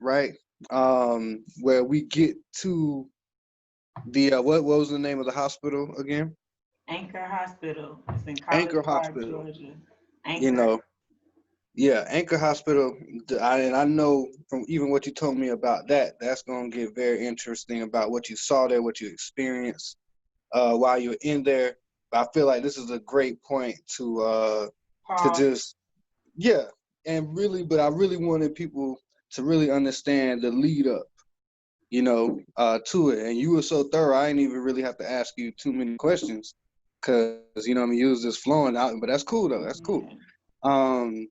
right? Where we get to the what was the name of the hospital again? Anchor Hospital. It's in College Anchor Park, Hospital. Georgia. You Anchor. know, yeah, Anchor Hospital. And I know from even what you told me about that, that's gonna get very interesting about what you saw there, what you experienced while you're in there. But I feel like this is a great point to Pause. just, yeah, and really, but I really wanted people to really understand the lead up, you know, to it. And you were so thorough, I didn't even really have to ask you too many questions, because you know what I mean, you was just flowing out. But that's cool though. That's cool. Yeah. Um,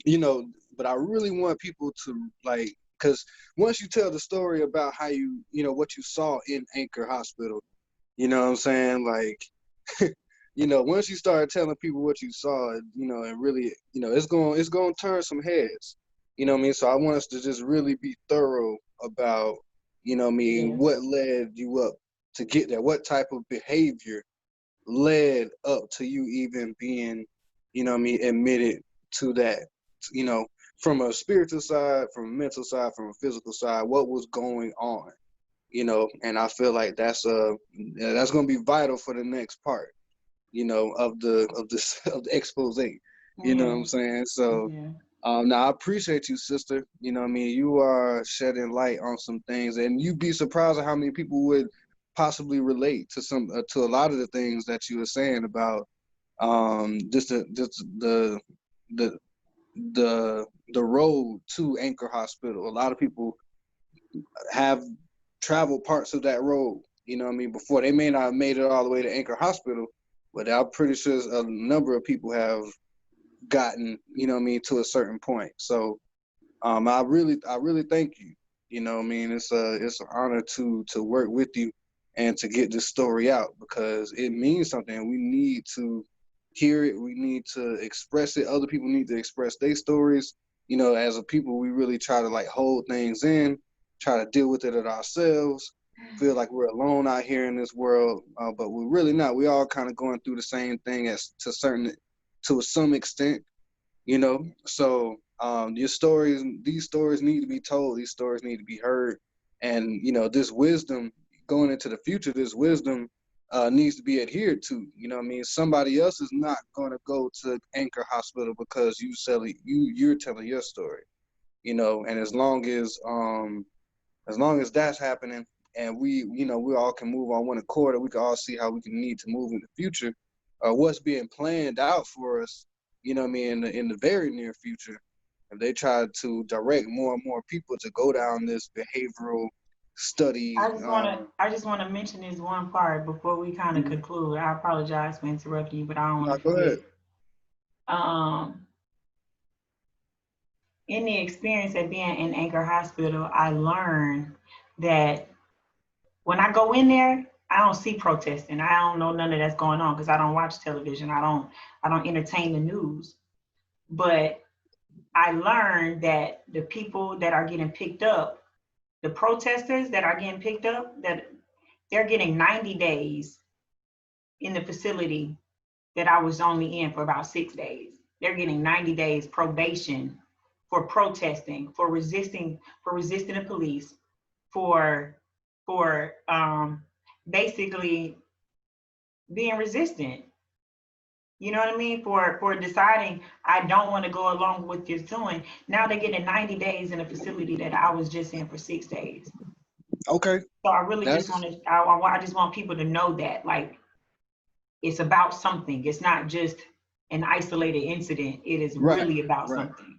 you know, but I really want people to like, because once you tell the story about how you know, what you saw in Anchor Hospital, you know what I'm saying, like. You know, once you start telling people what you saw, you know, and really, you know, it's going to turn some heads. You know what I mean? So I want us to just really be thorough about, you know what I mean, Yes. what led you up to get there? What type of behavior led up to you even being, you know what I mean, admitted to that, you know, from a spiritual side, from a mental side, from a physical side, what was going on, you know? And I feel like that's going to be vital for the next part, you know, of the of the expose. You know what I'm Yeah. saying? So Yeah. now I appreciate you, sister. You know what I mean? You are shedding light on some things, and you'd be surprised at how many people would possibly relate to some to a lot of the things that you were saying about just the the road to Anchor Hospital. A lot of people have traveled parts of that road, you know what I mean, before. They may not have made it all the way to Anchor Hospital, but I'm pretty sure a number of people have gotten, you know what I mean, to a certain point. So I really thank you. You know what I mean? It's an honor to work with you and to get this story out, because it means something. We need to hear it. We need to express it. Other people need to express their stories. You know, as a people, we really try to like hold things in, try to deal with it ourselves. Feel like we're alone out here in this world, but we're really not. We all kind of going through the same thing to some extent, you know. So these stories need to be told. These stories need to be heard, and you know, this wisdom going into the future, this wisdom needs to be adhered to. You know what I mean? Somebody else is not going to go to Anchor Hospital because you're telling your story. You know, and as long as that's happening, and we, you know, we all can move on one accord, and we can all see how we can need to move in the future, what's being planned out for us, you know what I mean, in the very near future. If they try to direct more and more people to go down this behavioral study, I just wanna mention this one part before we kind of conclude. I apologize for interrupting you, but I don't want no, to go ahead. forget. Um, in the experience of being in Anchor Hospital, I learned that when I go in there, I don't see protesting. I don't know none of that's going on because I don't watch television. I don't entertain the news. But I learned that the people that are getting picked up, the protesters that are getting picked up, that they're getting 90 days in the facility that I was only in for about 6 days. They're getting 90 days probation for protesting, for resisting the police, for basically being resistant. You know what I mean? For deciding I don't want to go along with this doing. Now they're getting 90 days in a facility that I was just in for 6 days. Okay, So I really just that's want to, I just want people to know that, like, it's about something. It's not just an isolated incident. It is right, really about right, something.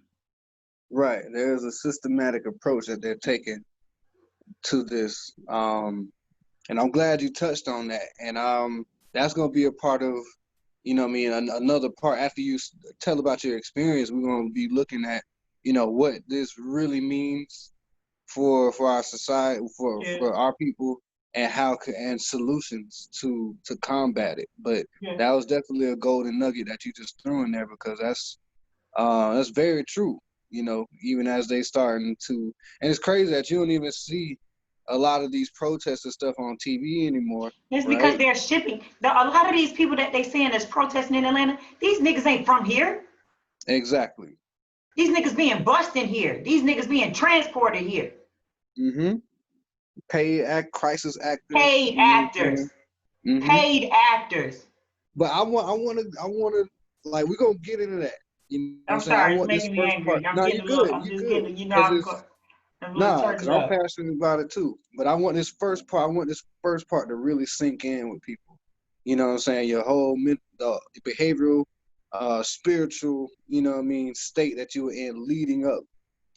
right. There's a systematic approach that they're taking to this. And I'm glad you touched on that. And that's gonna be a part of, what I mean, another part after you tell about your experience. We're gonna be looking at, what this really means for our society, Yeah, for our people, and and solutions to combat it. But yeah. that was definitely a golden nugget that you just threw in there, because that's very true. Even as they starting to, and it's crazy that you don't even see a lot of these protests and stuff on TV anymore, It's because right? they're shipping. A lot of these people that they saying is protesting in Atlanta, these niggas ain't from here. Exactly. These niggas being bused in here. These niggas being transported here. Mm-hmm. Crisis actors. Paid You know what I'm actors. saying? Mm-hmm. Paid actors. But I want to, like, we're gonna get into that. You know what I'm I'm saying? I sorry, it's want this making me first part. angry. I'm No, getting you a little, good. I'm You just good. getting, Cause it's I'm a little Nah, turned because I'm up. passionate about it too. But I want this first part. I want this first part to really sink in with people. You know what I'm saying? Your whole behavioral, spiritual, state that you were in leading up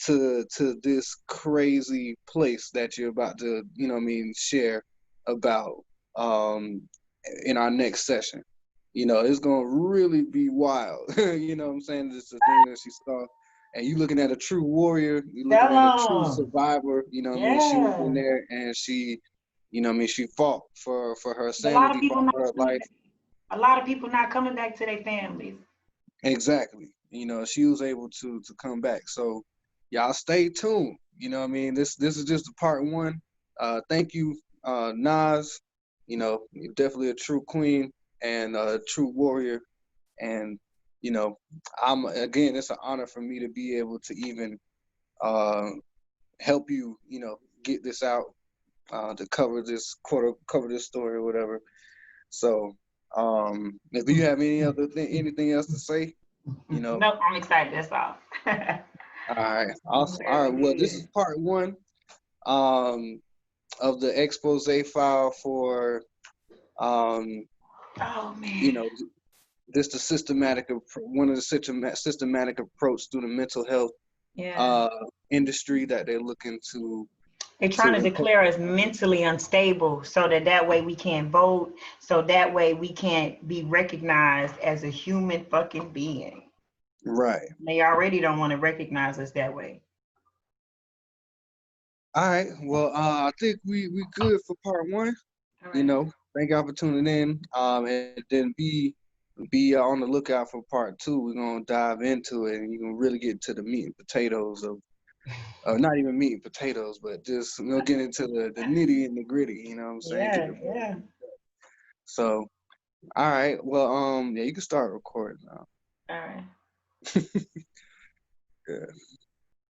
to this crazy place that you're about to, share about um in our next session. It's gonna really be wild. You know what I'm saying? This is the thing that she saw. And you looking at a true warrior, you looking at a true Tell them. survivor, She went in Yeah. there and she, she fought for her A lot of sanity, people fought not for her coming life. back. A lot of people not coming back to their families. Exactly. She was able to come back. So y'all stay tuned. This is just a part one. Thank you, Nas. You're definitely a true queen and a true warrior. And again, it's an honor for me to be able to even uh, help you, get this out, to cover this story or whatever. So, if you have anything else to say, Nope, I'm excited. That's all. all right, awesome. All Very right, well, this good. is part one, um, of the expose file for, um, Oh you man. know, this the one of the systematic approach to the mental health Yeah. uh industry that they're looking They're trying to to declare us mentally unstable so that way we can't vote, so that way we can't be recognized as a human fucking being. right. They already don't want to recognize us that way. All right. Well, I think we good for part one. All right. Thank y'all for tuning in. And then be on the lookout for part two. We're gonna dive into it, and you can really get to the meat and potatoes of, not even meat and potatoes, but just get into the nitty and the gritty. You know what I'm saying? Get Yeah, the yeah. so. All right. Well, yeah, you can start recording now. All right. Good.